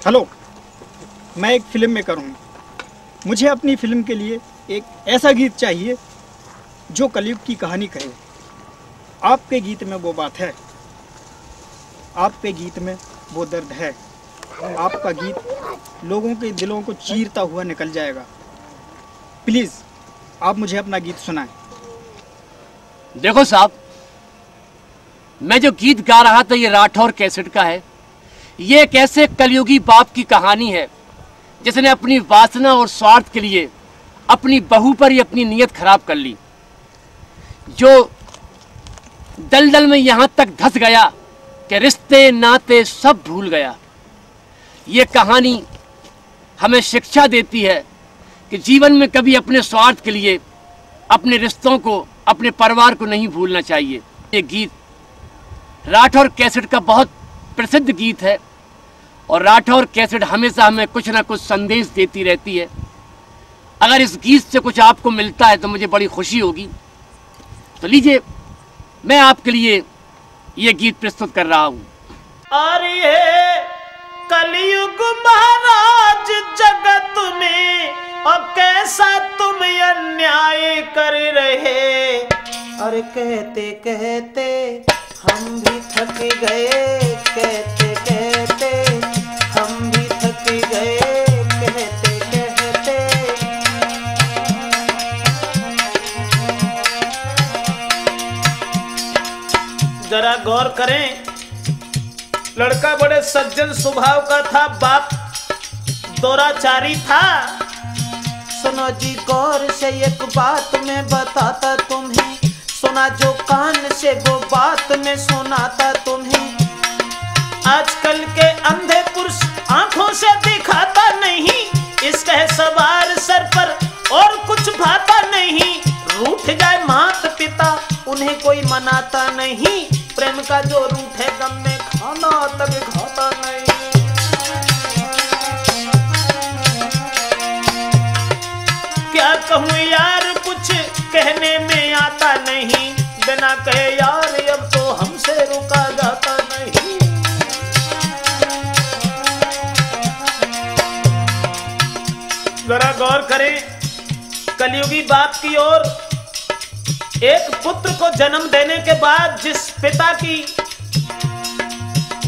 Hello, मैं एक film maker हूँ। मुझे अपनी फिल्म के लिए एक ऐसा गीत चाहिए जो कलयुग की कहानी कहे। आपके गीत में वो बात है, आपके गीत में वो दर्द है। आपका गीत लोगों के दिलों को चीरता हुआ निकल जाएगा। प्लीज़ आप मुझे अपना गीत सुनाएं। देखो साहब, मैं जो गीत गा रहा था ये राठौर कैसेट का है। ये एक ऐसे कलयुगी बाप की कहानी है जिसने अपनी वासना और स्वार्थ के लिए अपनी बहू पर ही अपनी नीयत खराब कर ली, जो दलदल में यहाँ तक धंस गया कि रिश्ते नाते सब भूल गया। ये कहानी हमें शिक्षा देती है कि जीवन में कभी अपने स्वार्थ के लिए अपने रिश्तों को, अपने परिवार को नहीं भूलना चाहिए। ये गीत राठौर कैसेट का बहुत प्रसिद्ध गीत है और राठौर कैसेट हमेशा हमें कुछ ना कुछ संदेश देती रहती है। अगर इस गीत से कुछ आपको मिलता है तो मुझे बड़ी खुशी होगी। तो लीजिए, मैं आपके लिए ये गीत प्रस्तुत कर रहा हूँ। अरे कलयुग महाराज जगत में, और कैसा तुम अन्याय कर रहे। और कहते कहते हम भी थक गए, कहते कहते हम भी थक गए, कहते कहते। जरा गौर करें, लड़का बड़े सज्जन स्वभाव का था, बाप दोराचारी था। सुनो जी गौर से एक बात मैं बताता तुम्हें, सुना जो कान से वो बात मैं सुनाता तुम्हें। आजकल के अंधे पुरुष आंखों से दिखाता नहीं, इसका है सवार सर पर और कुछ भाता नहीं। रूठ जाए माता पिता उन्हें कोई मनाता नहीं, प्रेम का जो रूठ है गम में खाना तक खाता नहीं। क्या कहूँ यार, कुछ कहने में आता नहीं, बिना कहे यार अब तो हमसे रुका जाता नहीं। जरा गौर करें कलयुगी बाप की ओर। एक पुत्र को जन्म देने के बाद जिस पिता की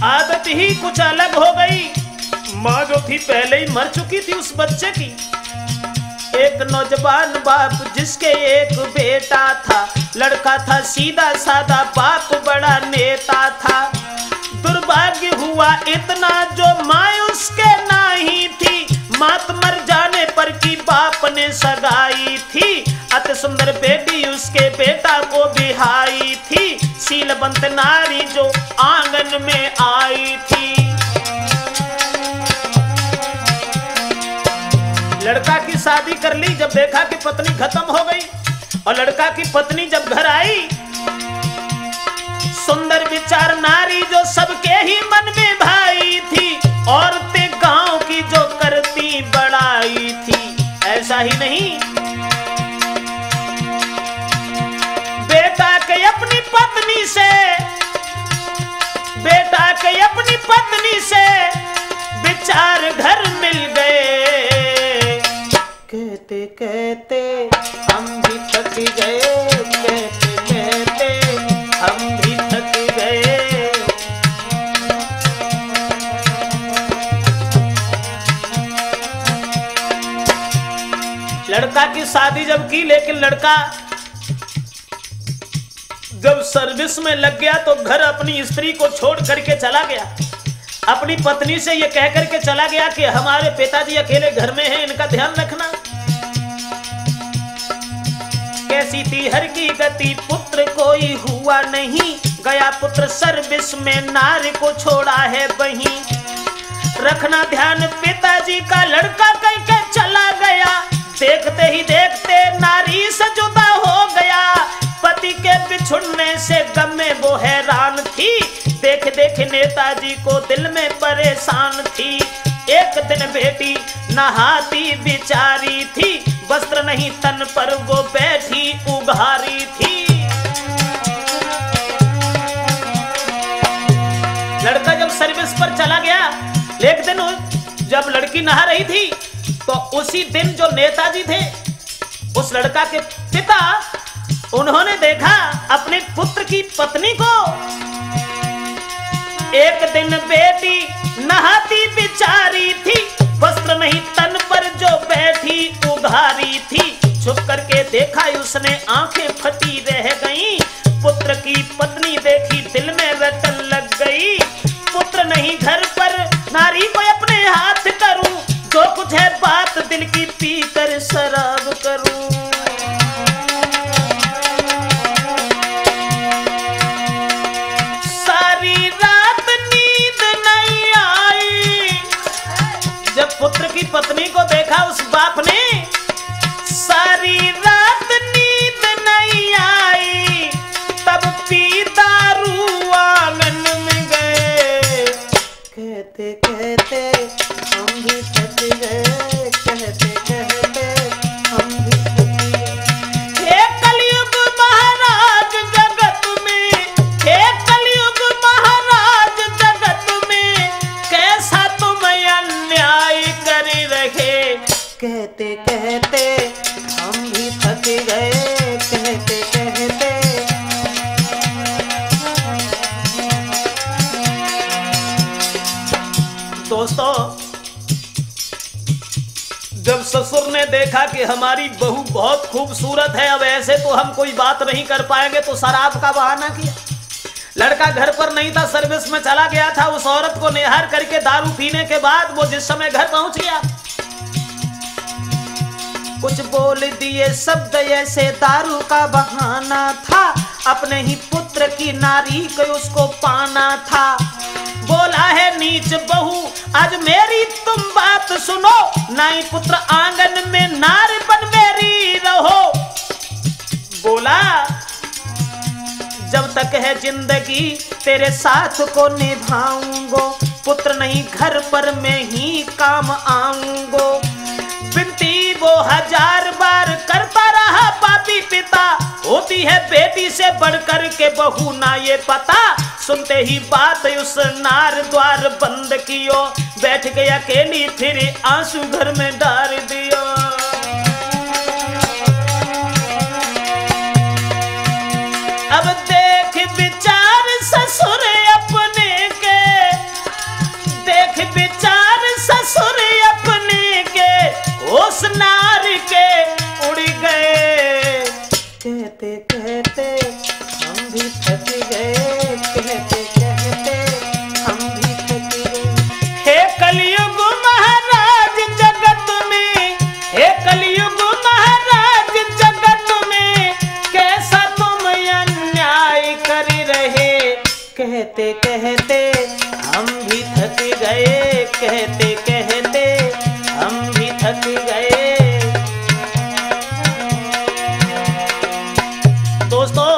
आदत ही कुछ अलग हो गई, माँ जो थी पहले ही मर चुकी थी उस बच्चे की। एक नौजवान बाप जिसके एक बेटा था, लड़का था सीधा साधा, बाप बड़ा नेता था। दुर्भाग्य हुआ इतना जो माँ उसके नाही थी, मात मर जाने पर की बाप ने सगाई थी। अति सुंदर बेटी उसके बेटा को बिहाई थी, शीलवंत नारी जो आंगन में आई थी। लड़का की शादी कर ली, जब देखा कि पत्नी खत्म हो गई और लड़का की पत्नी जब घर आई, सुंदर विचार नारी जो सबके ही मन में भाई थी, औरतें गांव की जो करती बड़ाई थी। ऐसा ही नहीं, बेटा के अपनी पत्नी से, बेटा के अपनी पत्नी से विचार घर मिल गए। कहते कहते हम भी थक गए, कहते कहते हम भी थक गए। लड़का की शादी जब की, लेकिन लड़का जब सर्विस में लग गया तो घर अपनी स्त्री को छोड़ करके चला गया। अपनी पत्नी से ये कह करके चला गया कि हमारे पिताजी अकेले घर में हैं, इनका ध्यान रखना। कैसी थी हर की गति, पुत्र कोई हुआ नहीं, गया पुत्र सर्विस में, नारी को छोड़ा है वहीं। रखना ध्यान पिताजी का, लड़का कह के चला गया। देखते ही देखते नारी से जुदा हो गया, पति के बिछुड़ने से गम में वो हैरान थी। देख देख नेताजी को दिल में परेशान थी। एक दिन बेटी नहाती बिचारी थी, वस्त्र नहीं तन पर वो बैठी उघारी थी। लड़का जब सर्विस पर चला गया, एक दिन नहा रही थी तो उसी दिन जो नेताजी थे, उस लड़का के पिता, उन्होंने देखा अपने पुत्र की पत्नी को। एक दिन बेटी नहाती बिचारी थी, वस्त्र नहीं तन पर जो बैठी उघारी थी। छुप करके देखा उसने, आंखें फटी रह गईं। पुत्र की पत्नी देखी, दिल में रटन लग गई। पुत्र नहीं घर पर, नारी को अपने हाथ करूं, जो कुछ है बात दिल की पी कर शराब करूं। सारी रात नींद नहीं आई। जब पुत्र की पत्नी को देखा उस बाप ने, सारी रात नींद नहीं आई। तब पी दारू आंगन में गए। कहते कहते हम भी थक गए, कहते कहते हम भी थक गए। हे कलयुग महाराज जगत में, हे कलयुग महाराज जगत में, कैसा तुम अन्याय कर रहे। कहते कहते हम भी थक गए, कहते कहते। दोस्तों, जब ससुर ने देखा कि हमारी बहू बहुत खूबसूरत है, अब ऐसे तो हम कोई बात नहीं कर पाएंगे, तो शराब का बहाना किया। लड़का घर पर नहीं था, सर्विस में चला गया था। उस औरत को निहार करके दारू पीने के बाद वो जिस समय घर पहुंच गया, कुछ बोल दिए शब्द ऐसे, दारू का बहाना था। अपने ही पुत्र की नारी को उसको पाना था। बोला है नीच बहू, आज मेरी तुम बात सुनो, नाई पुत्र आंगन में नार बन मेरी रहो। बोला जब तक है जिंदगी तेरे साथ को निभाऊंगो, पुत्र नहीं घर पर मैं ही काम आऊंगो। विनती वो 1000 बार करता रहा पापी पिता, होती है बेटी से बढ़कर के बहू ना ये पता। सुनते ही बात उस नार द्वार बंद कियो, बैठ के अकेली फिर आंसू घर में डाल दियो। अब देख विचार ससुर अपने के, देख विचार ससुर अपने के, उस नार के उड़ गए। कहते कहते हम भी थक गए, कहते कहते हम भी थक गए। हे कलयुग महाराज जगत में, हे कलयुग महाराज जगत में, कैसा तुम अन्याय कर रहे। कहते कहते हम भी थक गए, कहते कहते हम भी थक गए। दोस्तों,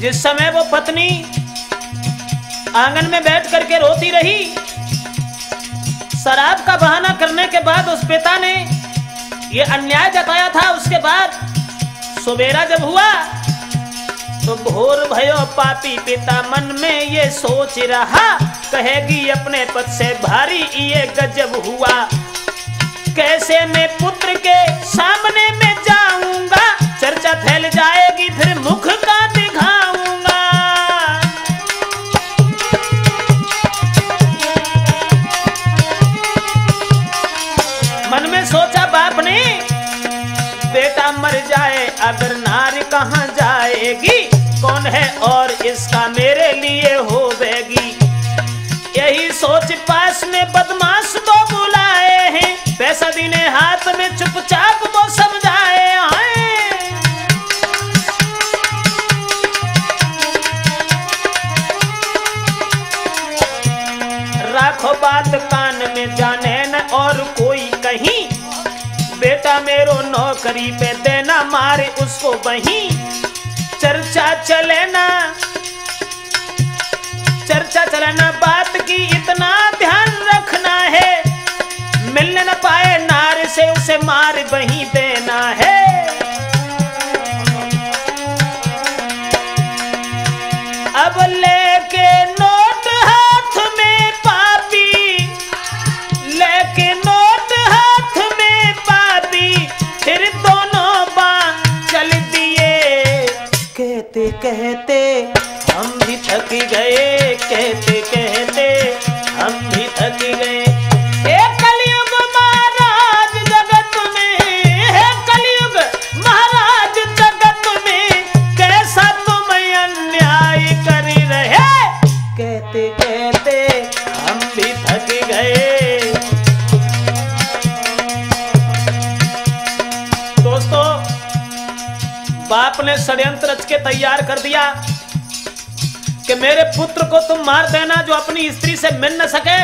जिस समय वो पत्नी आंगन में बैठ करके रोती रही, शराब का बहाना करने के बाद उस पिता ने ये अन्याय जताया था। उसके बाद सवेरा जब हुआ तो भोर भयो पापी पिता मन में ये सोच रहा, कहेगी अपने पद से भारी ये गजब हुआ। कैसे मैं पुत्र के सामने में जाऊंगा, चर्चा फैल जाएगी फिर मुख का दिखाऊंगा। मन में सोचा बाप ने, बेटा मर जाए अगर नारी कहाँ जाएगी, कौन है और इसका मेरे लिए होवेगी। यही सोच पास में बदमाश दो बुलाए हैं, पैसा देने हाथ में चुपचाप वो समझाए हैं। राखो बात कान में, जाने न और कोई कहीं, बेटा मेरो नौकरी पे देना मारे उसको वहीं। चर्चा चले ना, चर्चा चलना बात की इतना ध्यान रखना है, मिलने न पाए नार से उसे मार वहीं देना है। अब लेके नोट हाथ में पापी, बाप ने षड्यंत्र रच के तैयार कर दिया कि मेरे पुत्र को तुम मार देना जो अपनी स्त्री से मिल न सके।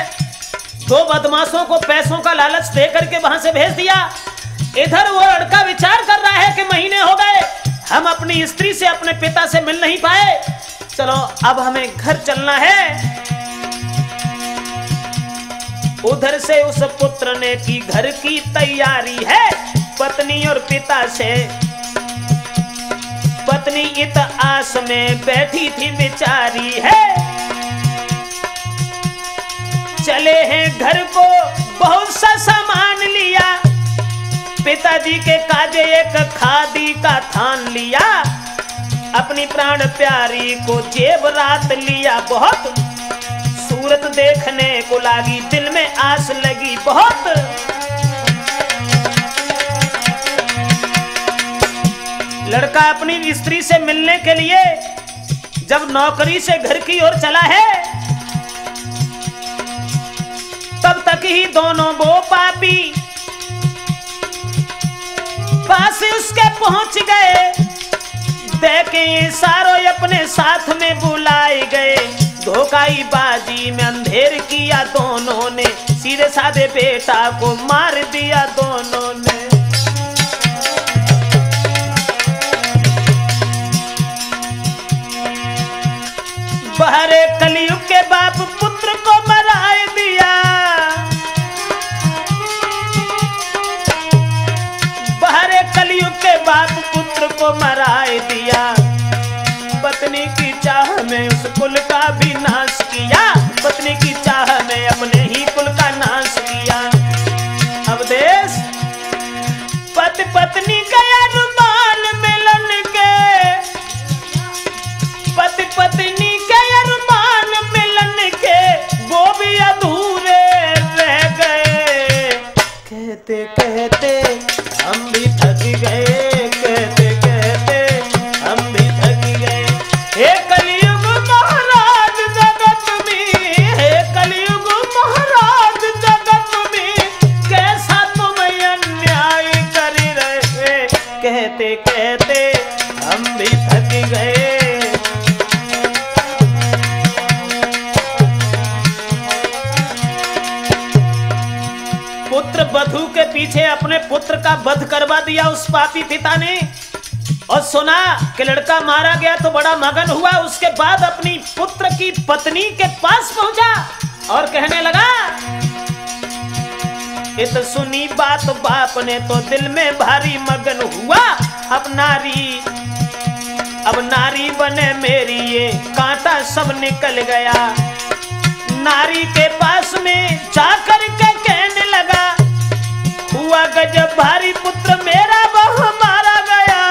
दो बदमाशों को पैसों का लालच दे करके वहां से भेज दिया। इधर वो लड़का विचार कर रहा है कि महीने हो गए हम अपनी स्त्री से अपने पिता से मिल नहीं पाए, चलो अब हमें घर चलना है। उधर से उस पुत्र ने की घर की तैयारी है, पत्नी और पिता से। पत्नी इत आस में बैठी थी बिचारी है, चले हैं घर को बहुत सा सामान लिया। पिताजी के काजे एक खादी का थान लिया, अपनी प्राण प्यारी को जेवरात लिया बहुत। सूरत देखने को लागी दिल में आस लगी बहुत। लड़का अपनी स्त्री से मिलने के लिए जब नौकरी से घर की ओर चला है, तब तक ही दोनों वो पापी पास उसके पहुंच गए। देखे इशारों अपने साथ में बुलाए गए। धोखाई बाजी में अंधेर किया दोनों ने, सीधे साधे बेटा को मार दिया दोनों ने। बहरे कलयुग के बाप पुत्र को मराए दिया। बहरे कलयुग के बाप पुत्र को मराए दिया। पत्नी की चाह में उस कुल का भी नाश किया। पत्नी की चाह में अपने ही कुल का नाश किया। अब देश पति पत्नी का अरमान मिलन के, पति पत्नी के अरमान मिलन के वो भी अधूरे रह गए। कहते कहते हम भी थक गए, कहते कहते हम भी थक गए। हे कलयुग महाराज जगत में, हे कलयुग महाराज जगत में, कैसा तुम अन्याय कर रहे। कहते कहते हम भी थक गए। पुत्र बधू के पीछे अपने पुत्र का वध करवा दिया उस पापी पिता ने, और सुना कि लड़का मारा गया तो बड़ा मगन हुआ। उसके बाद अपनी पुत्र की पत्नी के पास पहुंचा और कहने लगा। इत सुनी बात बाप ने तो दिल में भारी मगन हुआ। अब नारी बने मेरी ये कांटा सब निकल गया। नारी के पास में जाकर के कहने लगा, हुआ गजब भारी पुत्र मेरा वह मारा गया।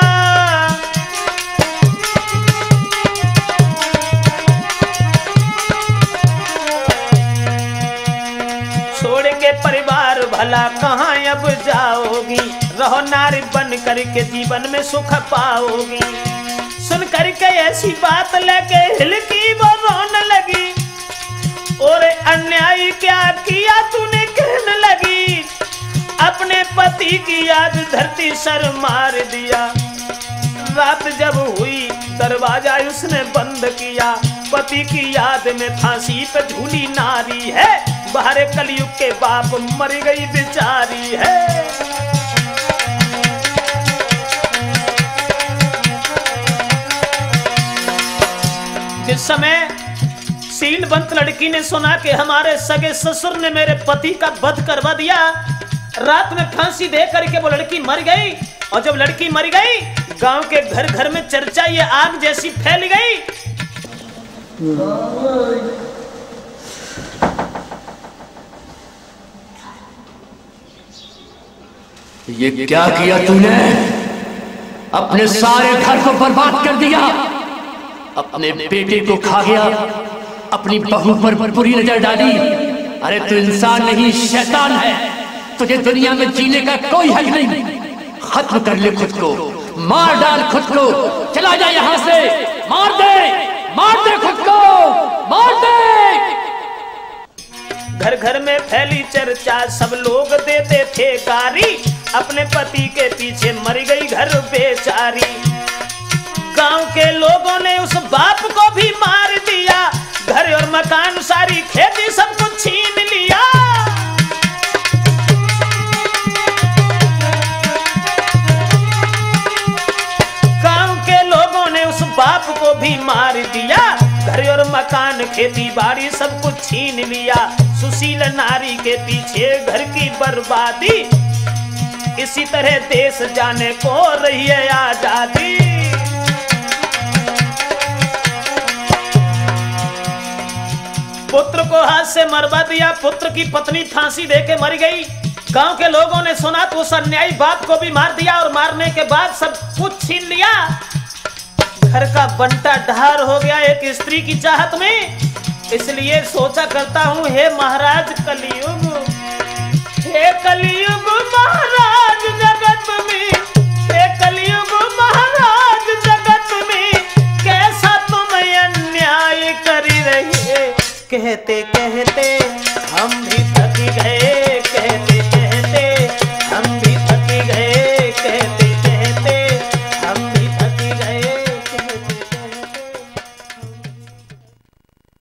छोड़ के परिवार भला कहाँ अब जाओगी। रहो नारी बन करके जीवन में सुख पाओगी। सुन करके ऐसी बात लेके हिलकी वो रोने लगी। और अन्याय क्या किया तूने कहने लगी। अपने पति की याद धरती सर मार दिया। रात जब हुई दरवाजा उसने बंद किया। पति की याद में फांसी पे झूली नारी है। बाहर कलयुग के बाप मर गई बेचारी है। जिस समय शीलवंत लड़की ने सुना कि हमारे सगे ससुर ने मेरे पति का वध करवा दिया, रात में फांसी दे करके वो लड़की मर गई। और जब लड़की मर गई, गांव के घर घर में चर्चा ये आग जैसी फैल गई। ये क्या किया तूने? अपने सारे घर को बर्बाद कर दिया। अपने बेटे को खा गया, अपनी बहू पर बुरी नजर डाली। अरे तू इंसान नहीं शैतान है। तुझे दुनिया में जीने का कोई हक नहीं। खत्म कर ले खुद को, मार डाल खुद को, चला जा यहाँ से। मार दे खुद को, मार दे। घर घर में फैली चर्चा, सब लोग देते थे गारी। अपने पति के पीछे मर गई घर बेचारी। गांव के लोगों ने उस बाप को भी मार दिया, घर और मकान सारी खेती सब कुछ छीन लिया। गांव के लोगों ने उस बाप को भी मार दिया, घर और मकान खेती बाड़ी सब कुछ छीन लिया। सुशील नारी के पीछे घर की बर्बादी, इसी तरह देश जाने को रही है आजादी। पुत्र को हाथ से मरवा दिया, पुत्र की पत्नी फांसी देके मर गई। गांव के लोगों ने सुना तो उस अन्यायी बाप को भी मार दिया और मारने के बाद सब कुछ छीन लिया। घर का बंटा ढार हो गया एक स्त्री की चाहत में। इसलिए सोचा करता हूँ, हे महाराज कलयुग, हे कलयुग महाराज जगत में, हे कलयुग महाराज जगत में, कैसा तुम अन्याय कर रहे, कहते